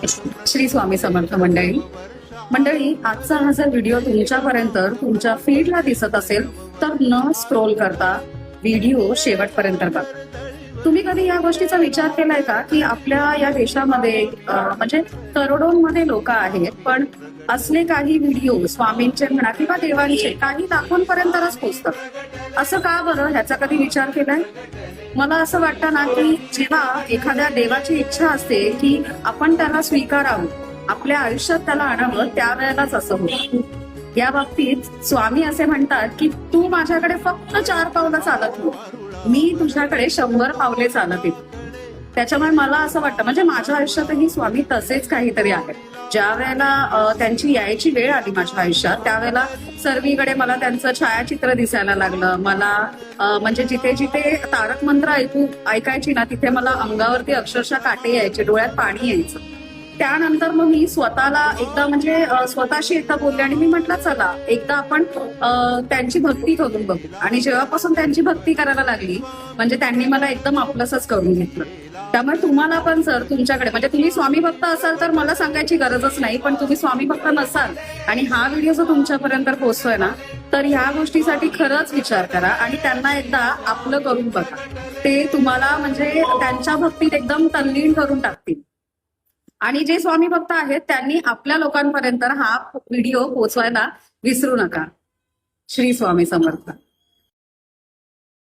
श्री स्वामी समर्थ मंडळी. आजचा हा जर व्हिडिओ तुमच्यापर्यंत तुमच्या फीडला दिसत असेल तर न स्क्रोल करता व्हिडिओ शेवटपर्यंत बघा. तुम्ही कधी या गोष्टीचा विचार केलाय का की आपल्या या देशामध्ये म्हणजे करोडोंमध्ये लोक आहेत, पण असले काही व्हिडिओ स्वामींचे म्हणा किंवा देवांचे काही लाखोंपर्यंतच पोचतात. असं का बरं, ह्याचा कधी विचार केलाय? मला असं वाटतं ना की जेव्हा एखाद्या देवाची इच्छा असते की आपण त्याला स्वीकारावं, आपल्या आयुष्यात त्याला आणावं, त्यावेळेलाच असं होतं. या बाबतीत स्वामी असे म्हणतात की तू माझ्याकडे फक्त 4 पावलं चालत हो, मी तुझ्याकडे 100 पावले चालत येते. त्याच्यामुळे मला असं वाटतं, म्हणजे माझ्या आयुष्यातही स्वामी तसेच काहीतरी आहेत. ज्या वेळेला त्यांची यायची वेळ आली माझ्या आयुष्यात, त्यावेळेला सर्वीकडे मला त्यांचं छायाचित्र दिसायला लागलं. मला म्हणजे जिथे जिथे तारक मंत्र ऐकायची ना, तिथे मला अंगावरती अक्षरशः काटे यायचे, डोळ्यात पाणी यायचं. त्यानंतर मग मी स्वतःला एकदा म्हणजे स्वतःशी एकदा बोलले आणि मी म्हटलं चला एकदा आपण त्यांची भक्ती करून बघू. आणि जेव्हापासून त्यांची भक्ती करायला लागली, म्हणजे त्यांनी मला एकदम आपलंसच करून घेतलं. त्यामुळे तुम्हाला पण जर तुमच्याकडे म्हणजे तुम्ही स्वामी भक्त असाल तर मला सांगायची गरजच नाही, पण तुम्ही स्वामी भक्त नसाल आणि हा व्हिडिओ जर तुमच्यापर्यंत पोहोचतोय ना, तर ह्या गोष्टीसाठी खरंच विचार करा आणि त्यांना एकदा आपलं करून बघा. ते तुम्हाला म्हणजे त्यांच्या भक्तीत एकदम तल्लीन करून टाकतील. आणि जे स्वामी भक्त आहेत त्यांनी आपल्या लोकांपर्यंत हा व्हिडिओ पोहोचवायला विसरू नका. श्री स्वामी समर्थ.